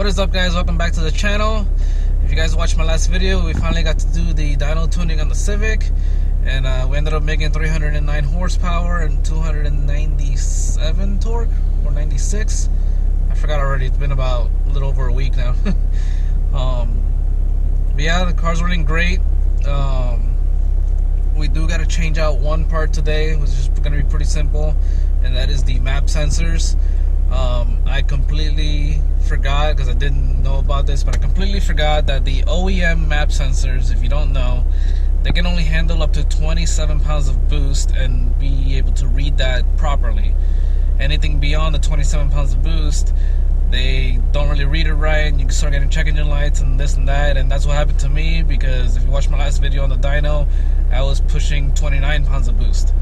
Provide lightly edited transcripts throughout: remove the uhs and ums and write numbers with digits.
What is up, guys? Welcome back to the channel. If you guys watched my last video, we finally got to do the dyno tuning on the Civic, and we ended up making 309 horsepower and 297 torque, or 96. I forgot already. It's been about a little over a week now. But yeah, the car's running great. We do got to change out one part today, which is going to be pretty simple, and that is the map sensors. I completely forgot, because I didn't know about this, but I completely forgot that the OEM map sensors, if you don't know, they can only handle up to 27 pounds of boost and be able to read that properly. Anything beyond the 27 pounds of boost, they don't really read it right, and you can start getting check engine lights and this and that. And that's what happened to me, because if you watch my last video on the dyno, I was pushing 29 pounds of boost.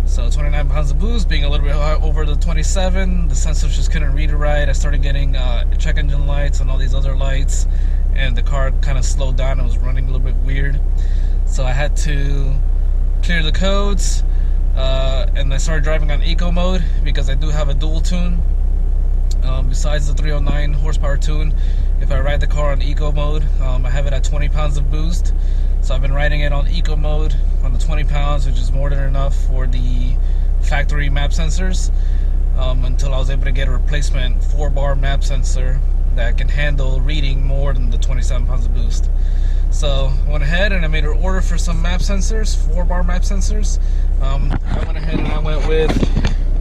So 29 pounds of boost being a little bit over the 27, the sensors just couldn't read it right. I started getting check engine lights and all these other lights, and the car kind of slowed down and was running a little bit weird. So I had to clear the codes, and I started driving on eco mode, because I do have a dual tune. Besides the 309 horsepower tune, if I ride the car on eco mode, I have it at 20 pounds of boost. So I've been riding it on eco mode on the 20 pounds, which is more than enough for the factory map sensors, until I was able to get a replacement 4-bar map sensor that can handle reading more than the 27 pounds of boost. So I went ahead and I made an order for some map sensors, 4-bar map sensors. I went ahead and I went with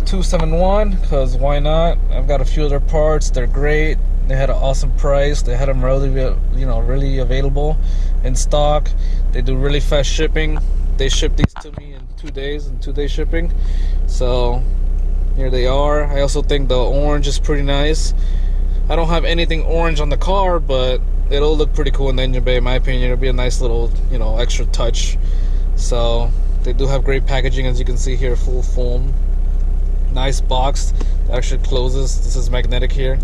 271, because why not? I've got a few other parts. They're great. They had an awesome price. They had them really, really available in stock. They do really fast shipping. They ship these to me in 2 days, in 2-day shipping. So here they are. I also think the orange is pretty nice. I don't have anything orange on the car, but it'll look pretty cool in the engine bay, in my opinion. It'll be a nice little, extra touch. So they do have great packaging, as you can see here, full foam. Nice box that actually closes. This is magnetic here.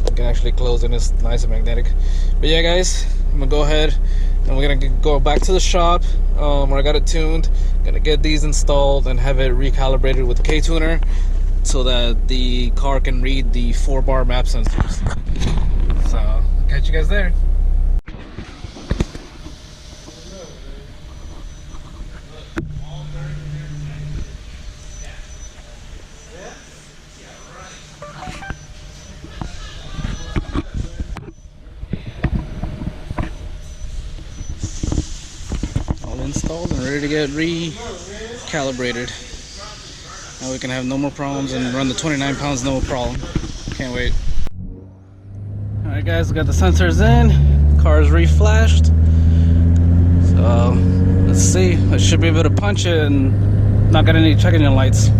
You can actually close, and it's nice and magnetic. But yeah, guys, I'm gonna go ahead and we're gonna go back to the shop where I got it tuned. Gonna get these installed and have it recalibrated with the K-tuner, so that the car can read the 4-bar map sensors. So I'll catch you guys there. Installed and ready to get recalibrated. Now we can have no more problems and run the 29 pounds no problem. Can't wait. Alright, guys, we got the sensors in. Car is reflashed. So let's see. I should be able to punch it and not get any check engine lights.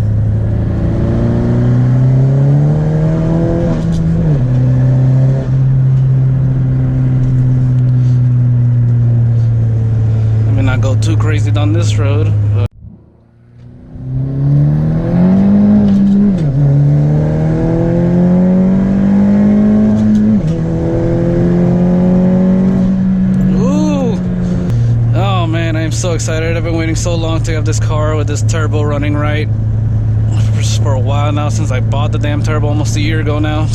Not go too crazy down this road, but ooh, oh man, I am so excited. I've been waiting so long to have this car with this turbo running right for a while now, since I bought the damn turbo almost a year ago now.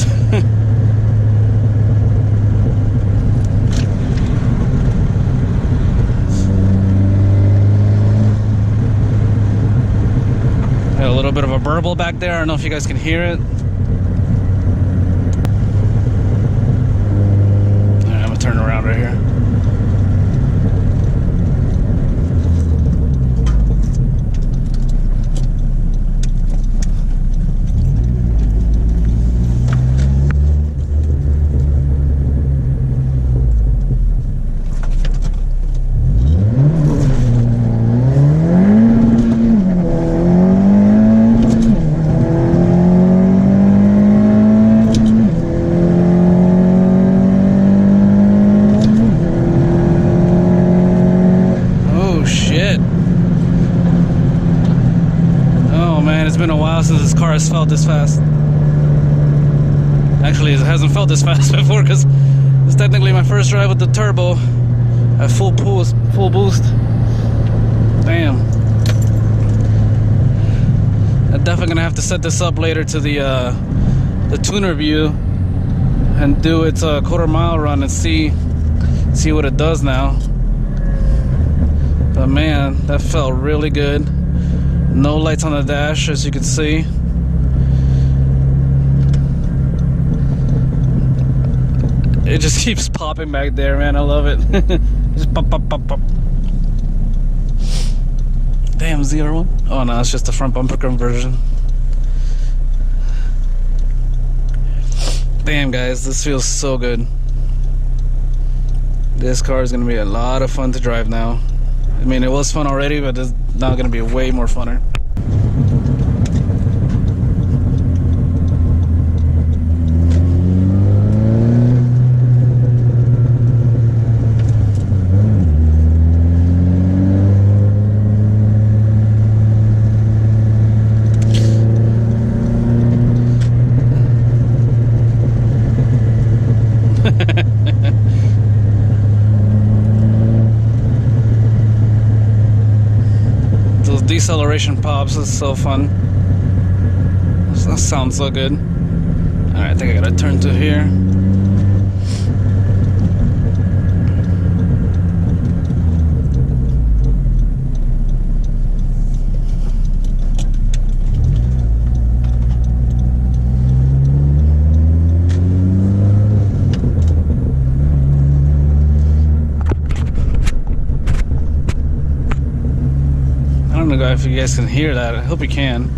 A little bit of a burble back there. I don't know if you guys can hear it. Alright, I'm gonna turn around right here. It's been a while since this car has felt this fast. Actually, it hasn't felt this fast before, because it's technically my first drive with the turbo at full boost. Damn. I'm definitely gonna have to set this up later to the tuner view and do its quarter-mile run and see what it does now. But man, that felt really good. No lights on the dash, as you can see. It just keeps popping back there, man. I love it. Just pop, pop, pop, pop. Damn, ZR1. Oh no, it's just the front bumper conversion. Damn, guys, this feels so good. This car is gonna be a lot of fun to drive now. I mean, it was fun already, but it's now gonna be way more funner. Those deceleration pops is so fun. That sounds so good. Alright, I think I gotta turn to here. I don't know if you guys can hear that. I hope you can.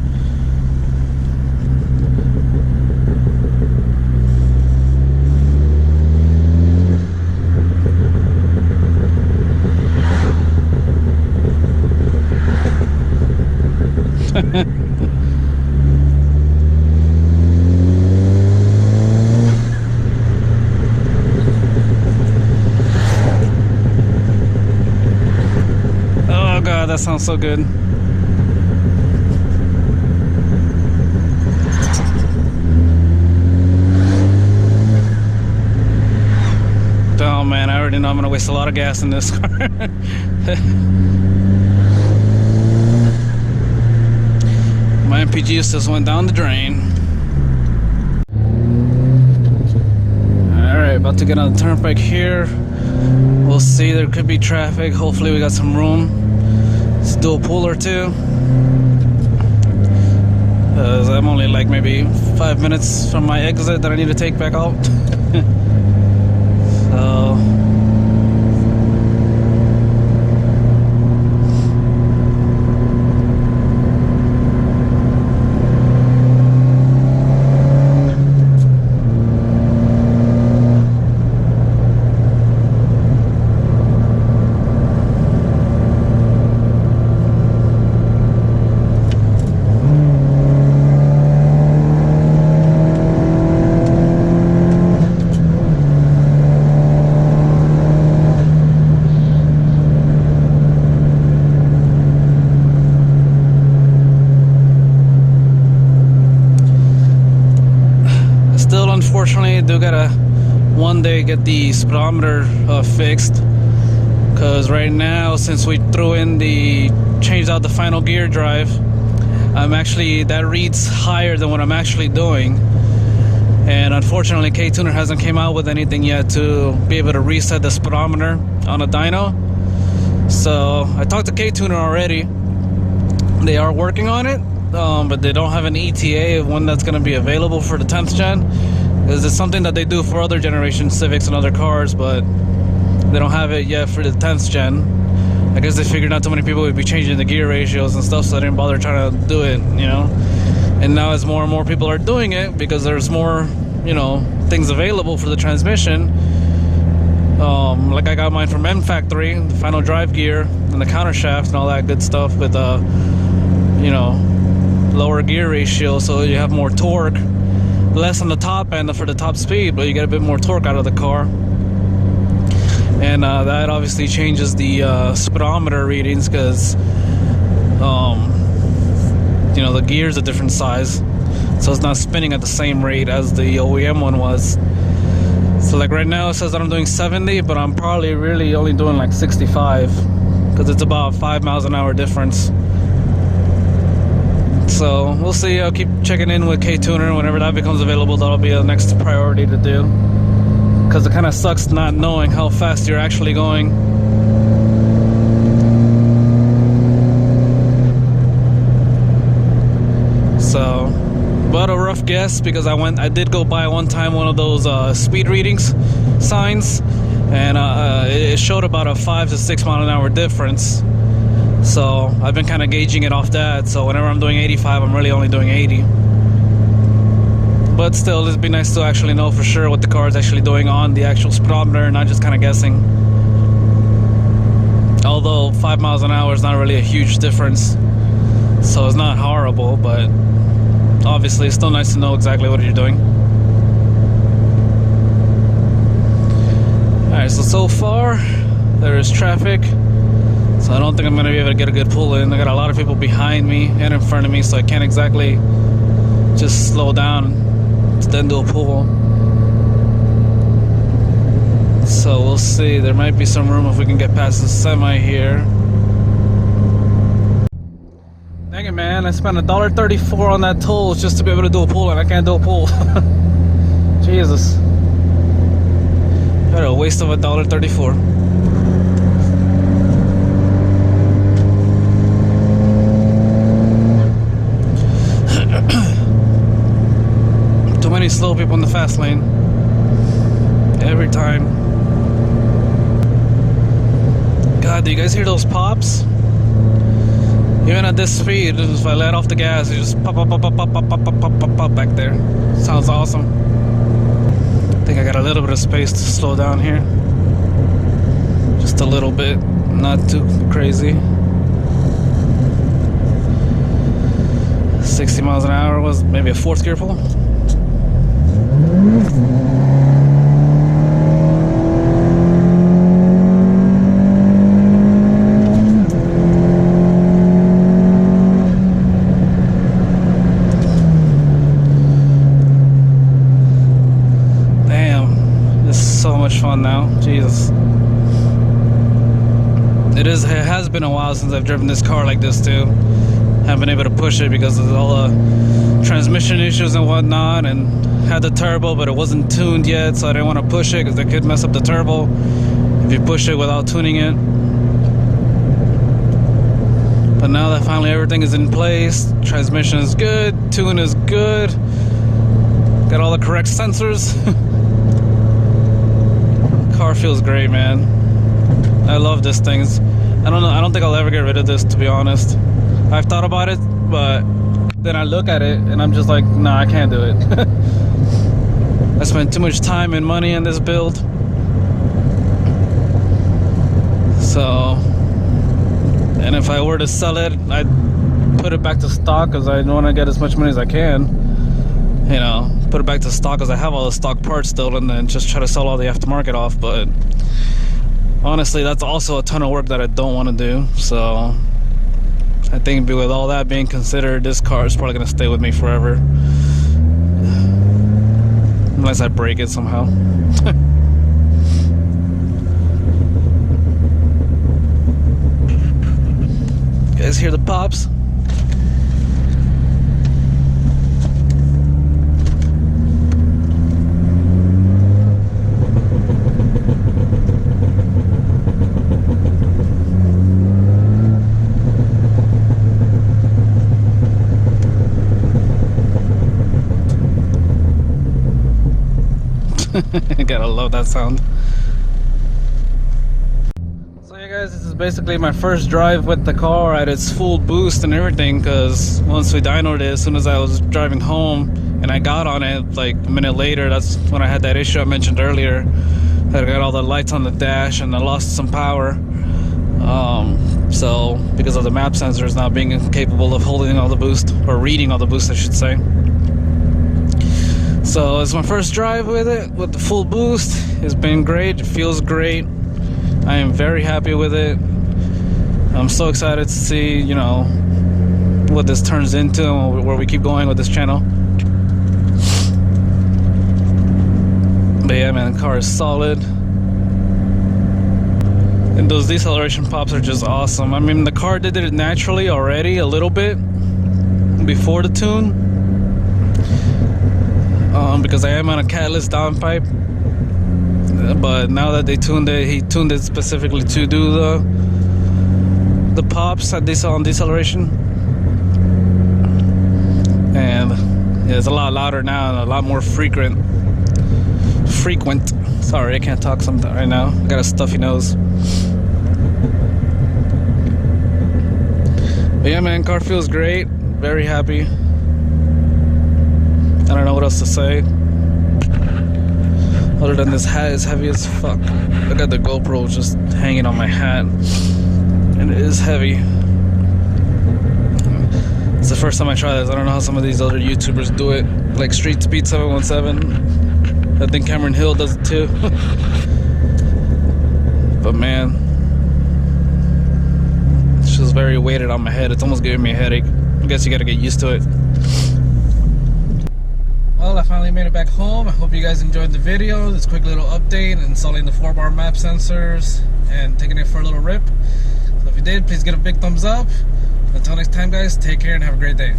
Oh god, that sounds so good. Oh man, I already know I'm gonna waste a lot of gas in this car. My MPG just went down the drain. Alright, about to get on the turnpike here. We'll see, there could be traffic. Hopefully we got some room. Let's do a pull or two. I'm only like maybe 5 minutes from my exit that I need to take back out. So unfortunately, I do gotta one day get the speedometer fixed, because right now, since we changed out the final gear drive, that reads higher than what I'm actually doing. And unfortunately, K-Tuner hasn't came out with anything yet to be able to reset the speedometer on a dyno. So I talked to K-Tuner already. They are working on it, but they don't have an ETA of when that's going to be available for the 10th gen. Because it's something that they do for other generation Civics and other cars, but they don't have it yet for the 10th gen. I guess they figured not too many people would be changing the gear ratios and stuff, so they didn't bother trying to do it, you know. And now as more and more people are doing it, because there's more, you know, things available for the transmission. Like I got mine from M Factory, the final drive gear and the countershaft and all that good stuff with you know, lower gear ratio, so you have more torque, less on the top end for the top speed, but you get a bit more torque out of the car. And that obviously changes the speedometer readings, because you know, the gear's a different size, so it's not spinning at the same rate as the OEM one was. So like right now it says that I'm doing 70, but I'm probably really only doing like 65, because it's about 5 miles an hour difference. So we'll see. I'll keep checking in with K-Tuner whenever that becomes available. That'll be the next priority to do, because it kind of sucks not knowing how fast you're actually going. So, but a rough guess, because I did go by one time one of those speed readings signs, and it showed about a 5 to 6 mile an hour difference. So I've been kind of gauging it off that. So whenever I'm doing 85, I'm really only doing 80. But still, it'd be nice to actually know for sure what the car is actually doing on the actual speedometer, not just kind of guessing. Although 5 miles an hour is not really a huge difference, so it's not horrible, but obviously it's still nice to know exactly what you're doing. Alright, so far there is traffic, so I don't think I'm going to be able to get a good pull in. I got a lot of people behind me and in front of me, so I can't exactly just slow down to then do a pull. So we'll see. There might be some room if we can get past the semi here. Dang it, man. I spent $1.34 on that toll just to be able to do a pull, and I can't do a pull. Jesus. What a waste of $1.34. Too many slow people in the fast lane. Every time. God, do you guys hear those pops? Even at this speed, if I let off the gas, it just pop, pop, pop, pop, pop, pop, pop, pop, pop, pop back there. Sounds awesome. I think I got a little bit of space to slow down here. Just a little bit, not too crazy. 60 miles an hour was maybe a fourth gear pull. Fun now, Jesus. It has been a while since I've driven this car like this too. Haven't been able to push it because of all the transmission issues and whatnot, and had the turbo, but it wasn't tuned yet, so I didn't want to push it because it could mess up the turbo if you push it without tuning it. But now that finally everything is in place, transmission is good, tune is good, got all the correct sensors. Car feels great, man. I love this thing. I don't think I'll ever get rid of this, to be honest. I've thought about it, but then I look at it and I'm just like, nah, I can't do it. I spent too much time and money in this build. So, and if I were to sell it, I'd put it back to stock because I want to get as much money as I can. You know, put it back to stock because I have all the stock parts still, and then just try to sell all the aftermarket off. But honestly, that's also a ton of work that I don't want to do. So I think with all that being considered, this car is probably going to stay with me forever. Unless I break it somehow. You guys hear the pops? Gotta love that sound. So yeah guys, this is basically my first drive with the car at its full boost and everything, because once we dynoed it, as soon as I was driving home and I got on it like a minute later, that's when I had that issue I mentioned earlier, that I got all the lights on the dash and I lost some power. So because of the map sensors not being capable of holding all the boost, or reading all the boost I should say. So it's my first drive with it, with the full boost. It's been great, it feels great. I am very happy with it. I'm so excited to see, you know, what this turns into and where we keep going with this channel. But yeah, man, the car is solid. And those deceleration pops are just awesome. I mean, the car did it naturally already a little bit, before the tune, because I am on a catalyst downpipe. But now that they tuned it, he tuned it specifically to do the pops at on deceleration, and yeah, it's a lot louder now and a lot more frequent. Sorry, I can't talk right now. I got a stuffy nose. But yeah, man, car feels great. Very happy. I don't know what else to say. Other than this hat is heavy as fuck. I got the GoPro just hanging on my hat, and it is heavy. It's the first time I try this. I don't know how some of these other YouTubers do it, like Street Speed 717. I think Cameron Hill does it too. But man, it's just very weighted on my head. It's almost giving me a headache. I guess you gotta get used to it. Well, I finally made it back home. I hope you guys enjoyed the video. This quick little update, installing the 4-bar map sensors and taking it for a little rip. So if you did, please get a big thumbs up. Until next time, guys, take care and have a great day.